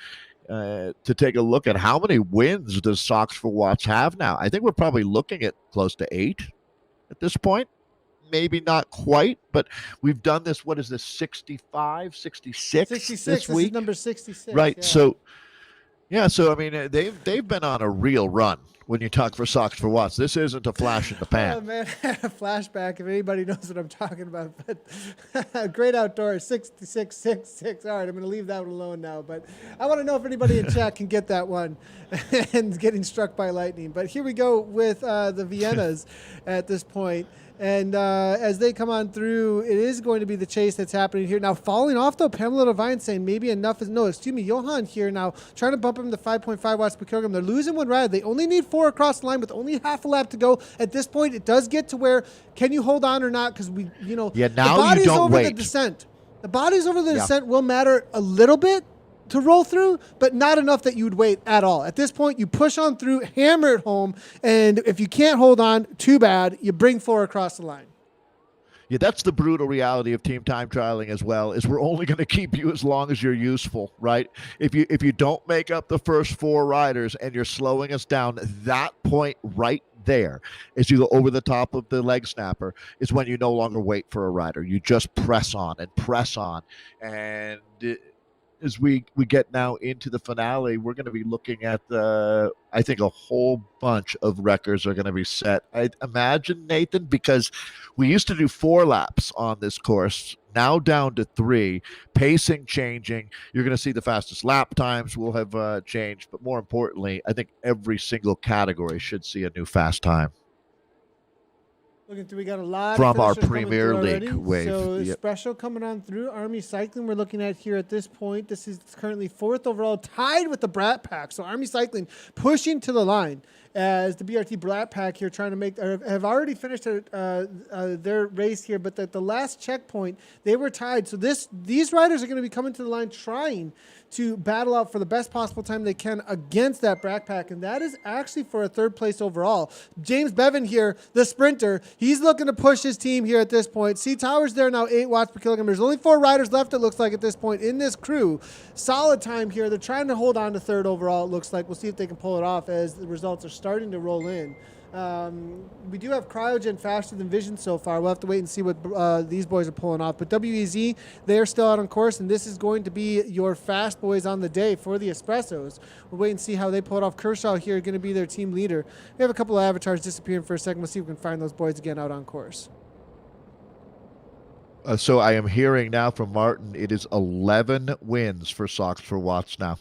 take a look at how many wins does Socks for Watch have now. I think we're probably looking at close to 8 at this point. Maybe not quite, but we've done this. What is this, 65, 66 this week? This is number 66. Right, yeah. So I mean, they've been on a real run when you talk for Socks for Watts. This isn't a flash in the pan. Oh, man, I had a flashback if anybody knows what I'm talking about. But Great Outdoors, 6666. All right, I'm going to leave that one alone now. But I want to know if anybody in chat can get that one and getting struck by lightning. But here we go with the Viennas at this point. And as they come on through, it is going to be the chase that's happening here. Now, falling off, though, Pamela Devine saying maybe enough is... No, excuse me, Johan here now trying to bump him to 5.5 watts per kilogram. They're losing one rider. They only need 4 across the line with only half a lap to go. At this point, it does get to where, can you hold on or not? Because now the bodies you don't over wait. the descent. The bodies over the descent will matter a little bit to roll through, but not enough that you would wait at all. At this point, you push on through, hammer it home, and if you can't hold on, too bad, you bring 4 across the line. Yeah, that's the brutal reality of team time trialing as well, is we're only going to keep you as long as you're useful, right? If you don't make up the first 4 riders and you're slowing us down, that point right there, as you go over the top of the leg snapper, is when you no longer wait for a rider. You just press on and press on. And as we get now into the finale, we're going to be looking at I think a whole bunch of records are going to be set. I imagine, Nathan, because we used to do 4 laps on this course, now down to 3, pacing changing. You're going to see the fastest lap times will have changed, but more importantly, I think every single category should see a new fast time. Looking through, we got a lot from of our finishers Premier coming through League already. wave. So Yep. special coming on through. Army Cycling we're looking at here at this point. This is currently 4th overall, tied with the Brat Pack. So Army Cycling pushing to the line as the BRT Brat Pack here trying to make, have already finished their race here, but at the last checkpoint, they were tied. So these riders are going to be coming to the line trying to battle out for the best possible time they can against that Brat Pack, and that is actually for a 3rd place overall. James Bevan here, the sprinter, he's looking to push his team here at this point. C Tower's there now, 8 watts per kilogram. There's only 4 riders left, it looks like, at this point in this crew. Solid time here. They're trying to hold on to 3rd overall, it looks like. We'll see if they can pull it off as the results are starting to roll in. We do have Cryogen faster than Vision so far. We'll have to wait and see what these boys are pulling off. But WEZ, they're still out on course, and this is going to be your fast boys on the day for the Espressos. We'll wait and see how they pull it off. Kershaw here going to be their team leader. We have a couple of avatars disappearing for a second. We'll see if we can find those boys again out on course. So I am hearing now from Martin, it is 11 wins for Socks for Watts now.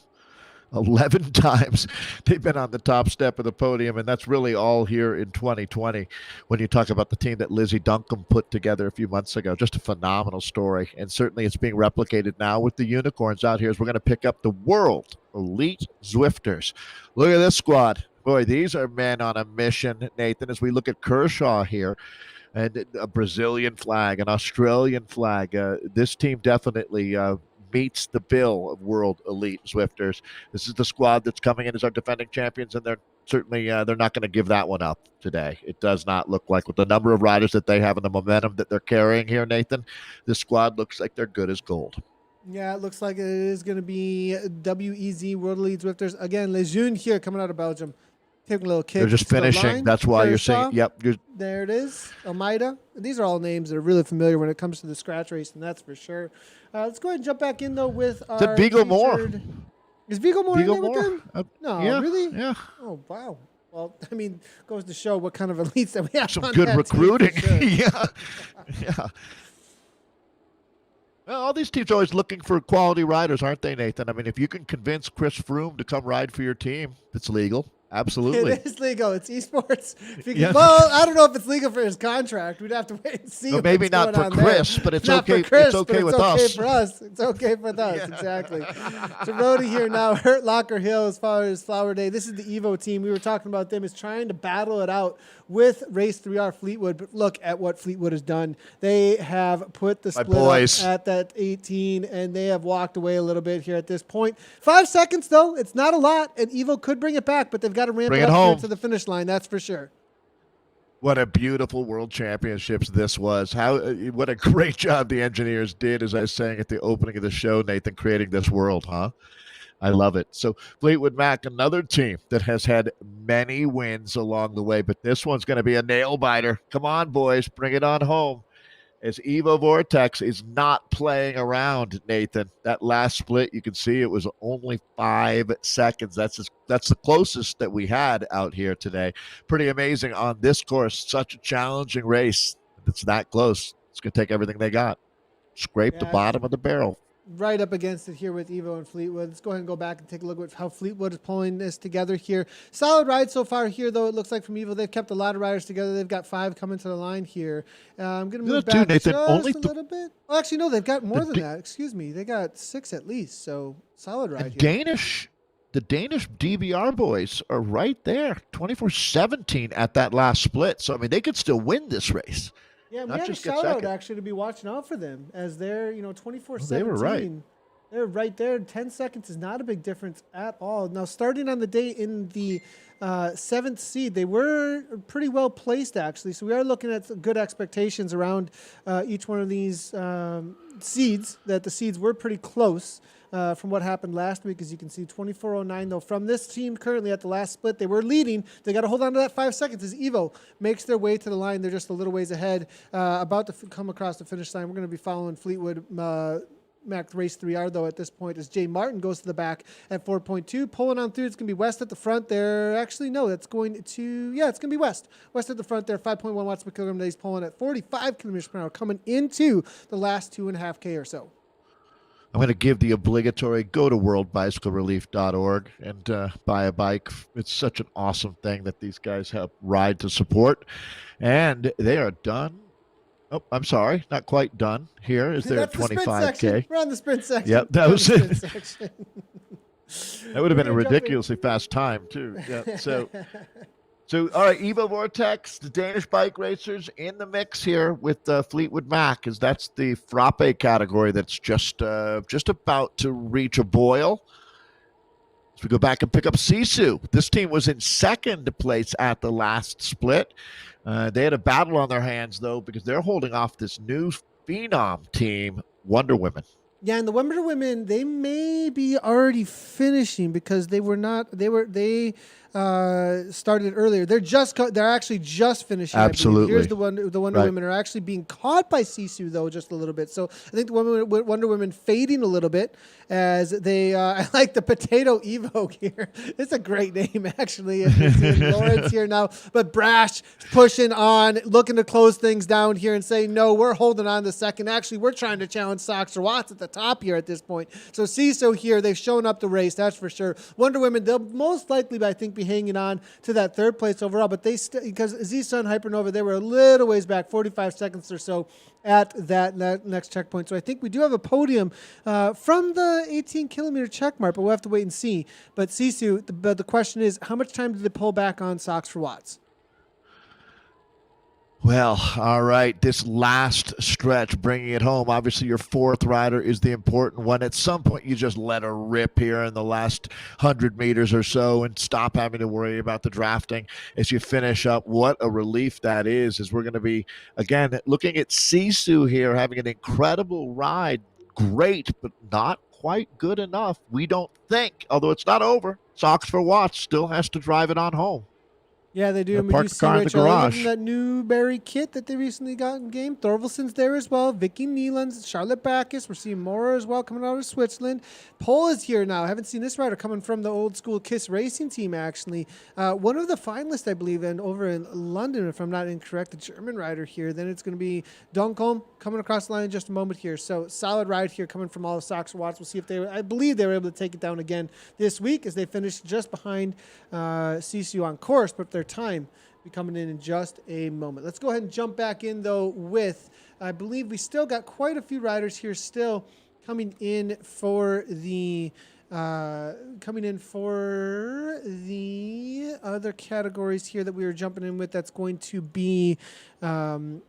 11 times they've been on the top step of the podium, and that's really all here in 2020 when you talk about the team that Lizzie Duncombe put together a few months ago. Just a phenomenal story, and certainly it's being replicated now with the unicorns out here as we're going to pick up the World Elite Zwifters. Look at this squad. Boy, these are men on a mission, Nathan, as we look at Kershaw here. And a Brazilian flag, an Australian flag. This team definitely meets the bill of World Elite Zwifters. This is the squad that's coming in as our defending champions, and they're certainly they're not going to give that one up today. It does not look like, with the number of riders that they have and the momentum that they're carrying here, Nathan, this squad looks like they're good as gold. Yeah, it looks like it is going to be WEZ World Elite Zwifters. Again, Lejeune here coming out of Belgium. Taking a little kick. They're just finishing. That's why you're saying, yep. There it is. Almeida. These are all names that are really familiar when it comes to the scratch racing, that's for sure. Let's go ahead and jump back in, though, with our... Is it Vigo Moore? Is Vigo Moore in there with them? No, yeah, really? Yeah. Oh, wow. Well, I mean, goes to show what kind of elites that we have. Some on good that recruiting. team, for sure. Yeah. Yeah. Well, all these teams are always looking for quality riders, aren't they, Nathan? I mean, if you can convince Chris Froome to come ride for your team, it's legal. Absolutely. It is legal. It's esports. Yeah. Well, I don't know if it's legal for his contract. We'd have to wait and see. Well, maybe what's not going for on Chris, there. but it's Not okay. For Chris, it's okay but with it's okay us. for us. It's okay for us. Exactly. So Rody here now. Hurt Locker Hill as far as Flower Day. This is the Evo team. We were talking about them is trying to battle it out with Race 3R Fleetwood. But look at what Fleetwood has done. They have put the split up at that 18, and they have walked away a little bit here at this point. 5 seconds, though. It's not a lot, and Evo could bring it back, but they've got to ramp it up here to the finish line. That's for sure. What a beautiful World Championships this was. What a great job the engineers did, as I was saying at the opening of the show, Nathan, creating this world, huh? I love it. So Fleetwood Mac, another team that has had many wins along the way, but this one's going to be a nail biter. Come on, boys, bring it on home. As Evo Vortex is not playing around, Nathan. That last split, you can see it was only 5 seconds. That's the closest that we had out here today. Pretty amazing on this course. Such a challenging race. It's that close. It's going to take everything they got. Scrape the bottom of the barrel. Right up against it here with Evo and Fleetwood. Let's go ahead and go back and take a look at how Fleetwood is pulling this together here. Solid ride so far here, though. It looks like from Evo, they've kept a lot of riders together. They've got 5 coming to the line here. I'm going to move back Nathan, just only a little bit. Well, actually, no, they've got more than that. Excuse me. They got 6 at least, so solid ride here. The Danish DVR boys are right there, 24-17 at that last split. So, I mean, they could still win this race. Yeah, we had a shout-out, actually, to be watching out for them as they're, 24-17. They were right. They're right there. 10 seconds is not a big difference at all. Now, starting on the day in the 7th seed, they were pretty well placed, actually. So we are looking at good expectations around each one of these seeds, that the seeds were pretty close from what happened last week. As you can see, 24:09, though. From this team currently at the last split, they were leading. They got to hold on to that 5 seconds as Evo makes their way to the line. They're just a little ways ahead, about to come across the finish line. We're going to be following Fleetwood Mac Race 3R, though, at this point, as Jay Martin goes to the back at 4.2. Pulling on through, it's going to be West at the front there. Actually, no, that's going to, it's going to be West. West at the front there, 5.1 watts per kilogram. He's pulling at 45 kilometers per hour, coming into the last 2.5K or so. I'm going to give the obligatory go to worldbicyclerelief.org and buy a bike. It's such an awesome thing that these guys have ride to support. And they are done. Oh, I'm sorry, not quite done. Here is their 25K. We're on the sprint section. Yep, that was it. That would have been a ridiculously fast time, too. Yeah, so all right, Evo Vortex, the Danish bike racers in the mix here with Fleetwood Mac, as that's the Frappe category that's just about to reach a boil. As we go back and pick up Sisu. This team was in second place at the last split. They had a battle on their hands, though, because they're holding off this new phenom team, Wonder Women. Yeah, and the Wonder Women, they may be already finishing because they started earlier. They're actually just finishing. Absolutely. Here's the Wonder Women are actually being caught by Sisu, though, just a little bit. So I think the Wonder Women fading a little bit as they. I like the Potato Evo here. It's a great name, actually. Lawrence here now, but brash, pushing on, looking to close things down here and saying, no, we're holding on to second. Actually, we're trying to challenge Sox or Watts at the top here at this point. So Sisu here, they've shown up the race, that's for sure. Wonder Women, they'll most likely, I think, be hanging on to that third place overall, but they because Z-Sun Hypernova, they were a little ways back, 45 seconds or so at that next checkpoint. So I think we do have a podium from the 18-kilometer check mark, but we'll have to wait and see. But Sisu, the question is, how much time did they pull back on Sox for Watts? Well, all right, this last stretch, bringing it home. Obviously, your fourth rider is the important one. At some point, you just let her rip here in the last 100 meters or so and stop having to worry about the drafting as you finish up. What a relief that is, as we're going to be, again, looking at Sisu here, having an incredible ride. Great, but not quite good enough, we don't think, although it's not over. Sox for Watts still has to drive it on home. Yeah, they do. They're And we do parked the see car in the Rachel Elliott garage. in that Newberry kit that they recently got in game. Thorvaldsen's there as well. Vicky Nealon's, Charlotte Backus. We're seeing Mora as well coming out of Switzerland. Pole is here now. I haven't seen this rider coming from the old school KISS racing team, actually. One of the finalists, I believe, and over in London, if I'm not incorrect, the German rider here. Then it's going to be Duncombe coming across the line in just a moment here. So solid ride here coming from all the Sox or Watts. We'll see if I believe they were able to take it down again this week as they finished just behind Sisu on course, but their time be coming in just a moment. Let's go ahead and jump back in, though, with, I believe we still got quite a few riders here still coming in for the other categories here that we were jumping in with. That's going to be the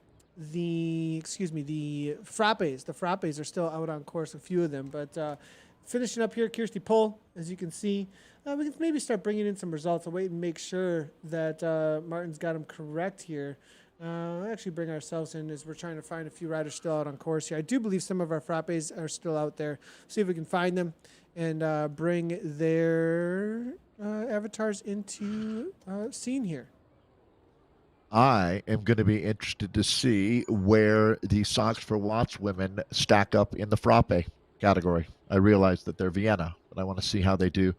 Frappes. The Frappes are still out on course, a few of them, but finishing up here, Kirsty Pohl, as you can see. We can maybe start bringing in some results. I'll wait and make sure that Martin's got them correct here. Actually bring ourselves in as we're trying to find a few riders still out on course here. I do believe some of our Frappes are still out there. See if we can find them and bring their avatars into scene here. I am going to be interested to see where the Sox for Watts women stack up in the Frappe category. I realize that they're Vienna, but I want to see how they do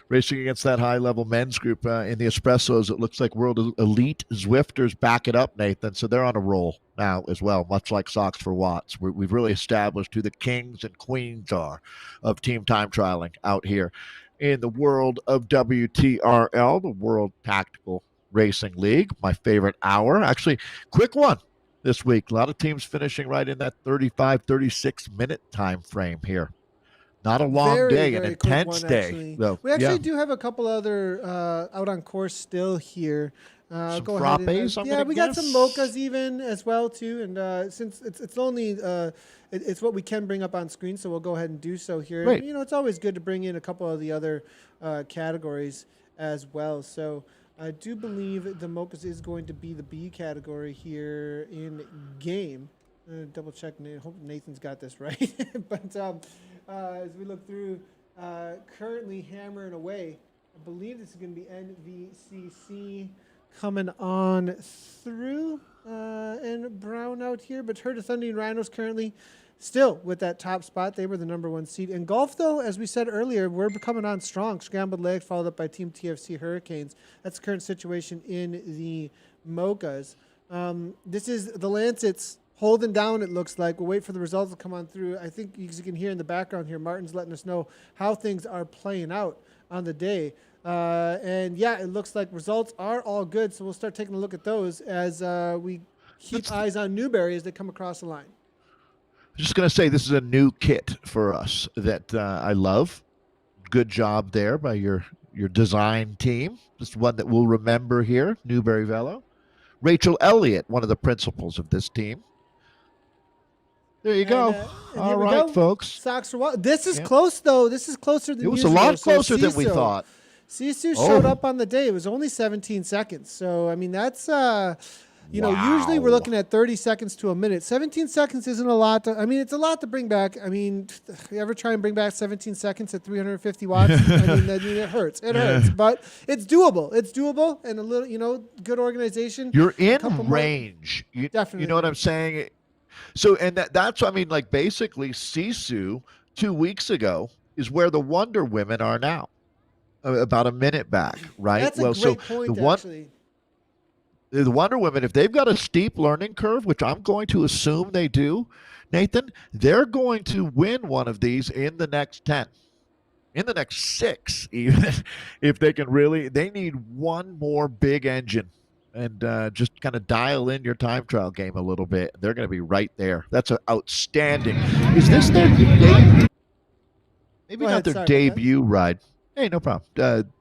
racing against that high-level men's group in the Espressos. It looks like World Elite Zwifters back it up, Nathan. So they're on a roll now as well, much like Sox for Watts. We've really established who the kings and queens are of team time trialing out here in the world of WTRL, the World Tactical Racing League, my favorite hour. Actually, quick one this week. A lot of teams finishing right in that 35, 36-minute time frame here. Not a long day, an intense day. Though. We actually do have a couple other out on course still here. Some go Frappes, ahead and, we got some Mochas even as well too. And since it's only it's what we can bring up on screen, so we'll go ahead and do so here. Right. You know, it's always good to bring in a couple of the other categories as well. So I do believe the Mochas is going to be the B category here in game. Double check. Hope Nathan's got this right. But as we look through, currently hammering away, I believe this is going to be NVCC coming on through and Brown out here. But Herd of Thundering Rhinos currently still with that top spot. They were the number one seed. In golf, though, as we said earlier, we're coming on strong. Scrambled Legs followed up by Team TFC Hurricanes. That's the current situation in the Mochas. This is the Lancets holding down, it looks like. We'll wait for the results to come on through. I think, as you can hear in the background here, Martin's letting us know how things are playing out on the day. And yeah, it looks like results are all good. So we'll start taking a look at those as we keep eyes on Newberry as they come across the line. I'm just going to say this is a new kit for us that I love. Good job there by your design team. This is one that we'll remember here, Newberry Velo. Rachel Elliott, one of the principals of this team. There you go. All right, folks. Sox for what? This is close, though. This is closer than usual. It was usual. a lot closer than we thought. Sisu showed up on the day. It was only 17 seconds. So, I mean, that's, usually we're looking at 30 seconds to a minute. 17 seconds isn't a lot. It's a lot to bring back. I mean, you ever try and bring back 17 seconds at 350 watts? It hurts. It hurts. But it's doable. It's doable. And a little, good organization. You're in range. Definitely. You know what I'm saying? So, and that's, basically Sisu 2 weeks ago is where the Wonder Women are now. About a minute back, right? That's a great point, actually. The Wonder Women, if they've got a steep learning curve, which I'm going to assume they do, Nathan, they're going to win one of these in the next 10, in the next 6, even if they can really. They need one more big engine and just kind of dial in your time trial game a little bit. They're going to be right there. That's outstanding. Is this their debut? Maybe not their debut ride. Hey, no problem.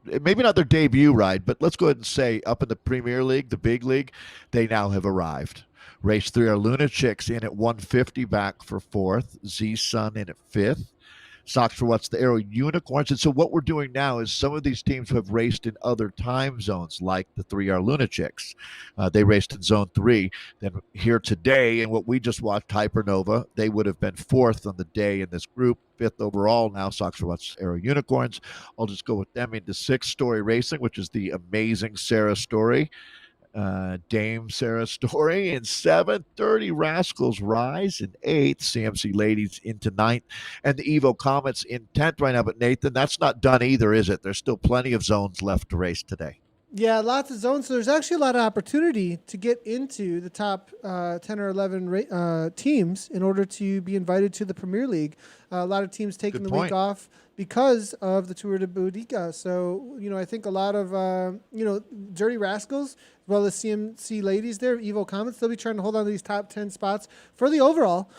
Maybe not their debut ride, but let's go ahead and say up in the Premier League, the big league, they now have arrived. Race 3 are Lunatics in at 150 back for 4th. Z-Sun in at 5th. Sox for what's the Aero Unicorns. And so what we're doing now is some of these teams have raced in other time zones, like the 3R Lunatics. They raced in Zone 3. Then here today, and what we just watched, Hypernova, they would have been fourth on the day in this group, fifth overall. Now Sox for what's Aero Unicorns. I'll just go with them into 6-Story Racing, which is the amazing Sarah Story. Dame Sarah Story in 7th, 30 Rascals Rise in 8th, CMC Ladies into 9th, and the Evo Comets in 10th right now. But Nathan, that's not done either, is it? There's still plenty of zones left to race today. Yeah, lots of zones. So there's actually a lot of opportunity to get into the top 10 or 11 teams in order to be invited to the Premier League. A lot of teams taking the week off because of the Tour de Boudica. So, I think a lot of, Dirty Rascals, as well as CMC Ladies there, Evo Comets, they'll be trying to hold on to these top 10 spots for the overall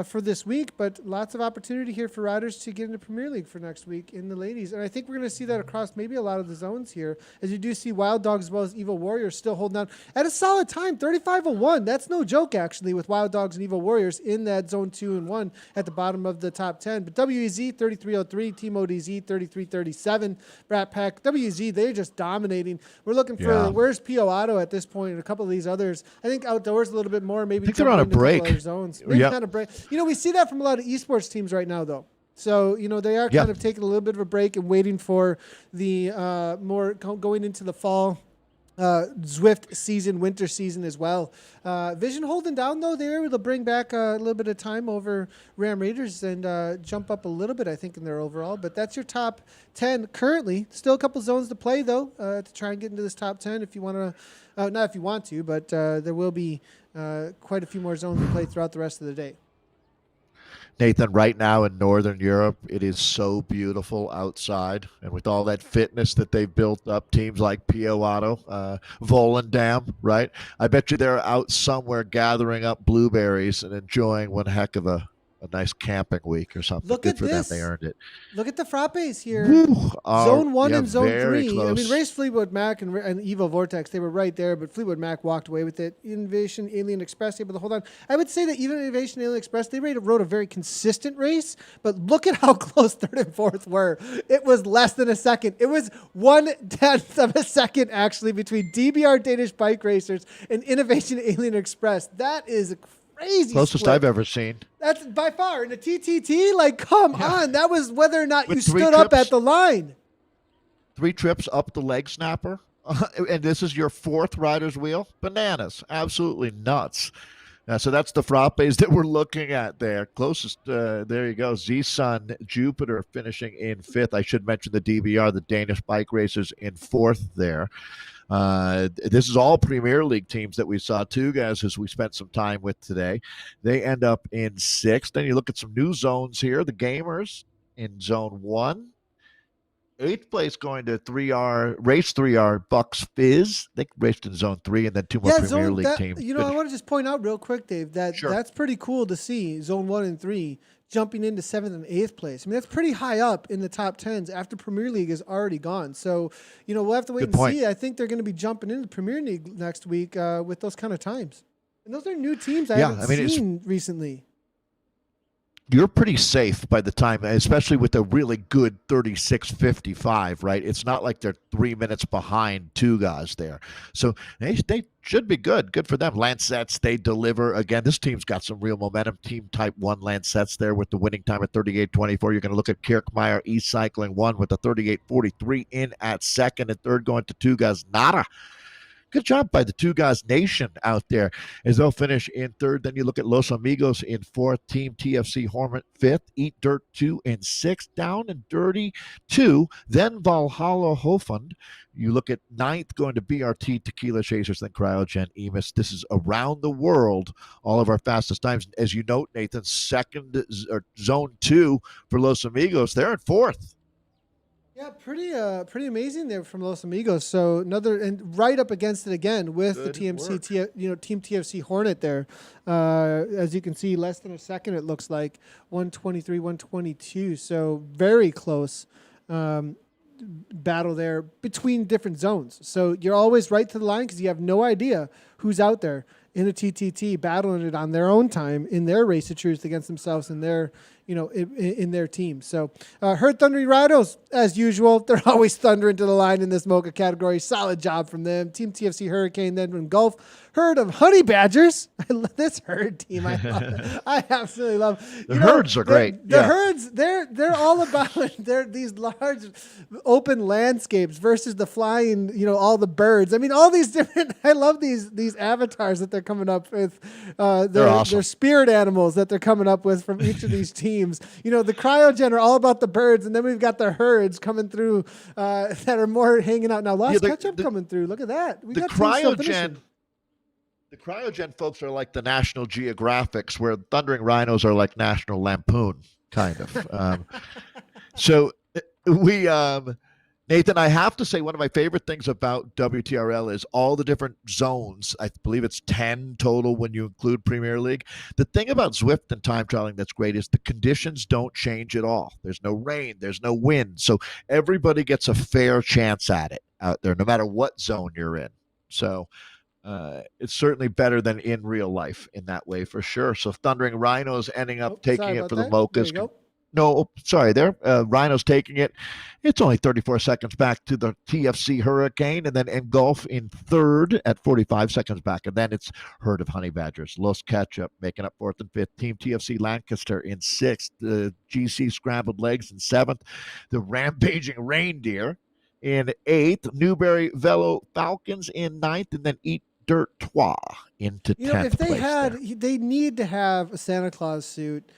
for this week. But lots of opportunity here for riders to get into Premier League for next week in the ladies. And I think we're going to see that across maybe a lot of the zones here, as you do see Wild Dogs as well as Evo Warriors still holding on at a solid time, 35:01. That's no joke, actually, with Wild Dogs and Evo Warriors in that zone 2 and 1 at the bottom of the top 10. But WEZ 33:03, Team ODZ 33:37, Brat Pack, WEZ, they're just dominating. We're looking for where's P.O. Otto at this point and a couple of these others. I think outdoors a little bit more, maybe. I think they're on a break. Zones. Maybe on a break. We see that from a lot of esports teams right now, though. So, they are kind of taking a little bit of a break and waiting for the more going into the fall Zwift season, winter season as well. Vision holding down, though. They're able to bring back a little bit of time over Ram Raiders and jump up a little bit, I think, in their overall. But that's your top 10 currently. Still a couple zones to play, though, to try and get into this top 10 if you want to. Not if you want to, but there will be quite a few more zones to play throughout the rest of the day. Nathan, right now in Northern Europe, it is so beautiful outside. And with all that fitness that they've built up, teams like P.O. Otto, Volendam, right? I bet you they're out somewhere gathering up blueberries and enjoying one heck of a nice camping week or something. Look Good at for this. them. They earned it. Look at the Frappes here. Zone 1 and Zone 3. Close. I mean, race Fleetwood Mac and Evo Vortex, they were right there, but Fleetwood Mac walked away with it. Innovation Alien Express able to hold on. I would say that even Innovation Alien Express, they rode a very consistent race, but look at how close 3rd and 4th were. It was less than a second. It was 1/10 of a second, actually, between DBR Danish Bike Racers and Innovation Alien Express. That is crazy. Closest split I've ever seen. That's by far. In a TTT, come on. That was whether or not With you 3 stood up trips. at the line. 3 trips up the leg snapper. And this is your 4th rider's wheel. Bananas. Absolutely nuts. So that's the Frappes that we're looking at there. Closest, there you go. Z-Sun Jupiter finishing in 5th. I should mention the DBR, the Danish bike racers, in 4th there. This is all Premier League teams that we saw. 2 guys who we spent some time with today. They end up in 6th. Then you look at some new zones here. The Gamers in Zone 1. 8th place going to 3R, race 3R, Bucks Fizz. They raced in Zone 3, and then 2 more Premier League teams. I want to just point out real quick, Dave, that that's pretty cool to see Zone 1 and 3 jumping into 7th and 8th place. I mean, that's pretty high up in the top 10s after Premier League is already gone. So, we'll have to wait and see. I think they're going to be jumping into Premier League next week with those kind of times. And those are new teams I haven't seen recently. You're pretty safe by the time, especially with a really good 36:55, right? It's not like they're 3 minutes behind 2 guys there. So they should be good. Good for them. Lancettes, they deliver. Again, this team's got some real momentum. Team Type 1 Lancettes there with the winning time at 38:24. You're going to look at Kirkmeyer E-Cycling 1 with the 38:43 in at 2nd, and 3rd going to 2 guys. Nada. Good job by the 2 guys nation out there as they'll finish in 3rd. Then you look at Los Amigos in 4th, Team TFC Hornet 5th, Eat Dirt 2 in 6th, Down and Dirty 2, then Valhalla Hofund. You look at 9th going to BRT Tequila Chasers, then Cryogen Emis. This is around the world, all of our fastest times. As you note, Nathan, 2nd or Zone 2 for Los Amigos. They're in 4th. Yeah, pretty amazing there from Los Amigos. So and right up against it again with the Team TFC Hornet there. As you can see, less than a second it looks like, 123, 122. So very close battle there between different zones. So you're always right to the line because you have no idea who's out there in a TTT battling it on their own time in their race of truth against themselves in their in their team. So Herd Thundering Rhinos, as usual, they're always thundering to the line in this Mocha category. Solid job from them. Team TFC Hurricane then from Gulf. Herd of Honey Badgers. I love this herd team. I love it. I absolutely love the herds are great. The herds, they're all about these large open landscapes versus the flying, all the birds. I mean, all these different. I love these avatars that they're coming up with. They're awesome. Their spirit animals that they're coming up with from each of these teams. The cryogen are all about the birds, and then we've got the herds coming through that are more hanging out now. Lost Ketchup coming through. Look at that. We got cryogen. The cryogen folks are like the National Geographics, where Thundering Rhinos are like National Lampoon, kind of. So we, Nathan, I have to say one of my favorite things about WTRL is all the different zones. I believe it's 10 total when you include Premier League. The thing about Zwift and time trialing that's great is the conditions don't change at all. There's no rain, there's no wind. So everybody gets a fair chance at it out there, no matter what zone you're in. So it's certainly better than in real life in that way, for sure. So Thundering Rhinos ending up taking it for the Mochas. No, sorry, there. Rhinos taking it. It's only 34 seconds back to the TFC Hurricane, and then Engulf in third at 45 seconds back. And then it's Herd of Honey Badgers. Los Ketchup making up fourth and fifth. Team TFC Lancaster in sixth. The GC Scrambled Legs in seventh. The Rampaging Reindeer in eighth. Newberry Velo Falcons in ninth, and then Eat Dirt Trois into 10th. If they need to have a Santa Claus suit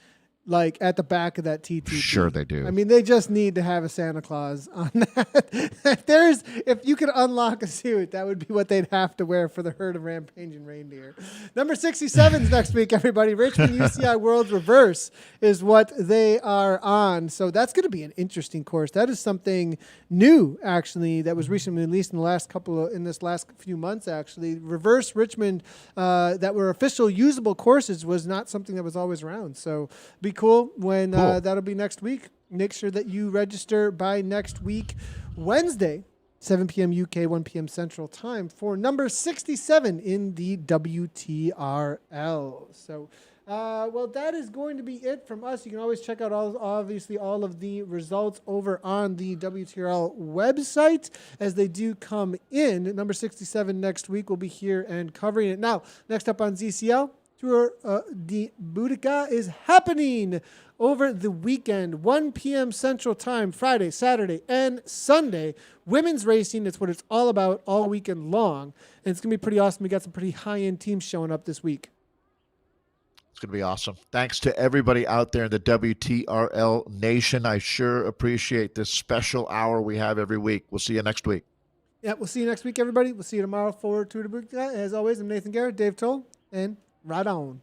like at the back of that TTT. Sure they do. I mean, they just need to have a Santa Claus on that. If you could unlock a suit, that would be what they'd have to wear for the Herd of Rampaging Reindeer. Number 67 is next week, everybody. Richmond UCI Worlds Reverse is what they are on. So that's going to be an interesting course. That is something new, actually, that was recently released in this last few months, actually. Reverse Richmond that were official usable courses was not something that was always around. So be cool when that'll be next week. Make sure that you register by next week, Wednesday, 7 p.m. UK, 1 p.m. Central Time for number 67 in the WTRL. So, that is going to be it from us. You can always check out all of the results over on the WTRL website as they do come in. Number 67 next week. We'll be here and covering it. Now, next up on ZCL, Tour de Boudica is happening over the weekend, 1 p.m. Central Time, Friday, Saturday, and Sunday. Women's racing, it's what it's all about all weekend long. And it's going to be pretty awesome. We got some pretty high-end teams showing up this week. It's going to be awesome. Thanks to everybody out there in the WTRL Nation. I sure appreciate this special hour we have every week. We'll see you next week. Yeah, we'll see you next week, everybody. We'll see you tomorrow for Tour de Boudica. As always, I'm Nathan Guerra, Dave Towle, and right on.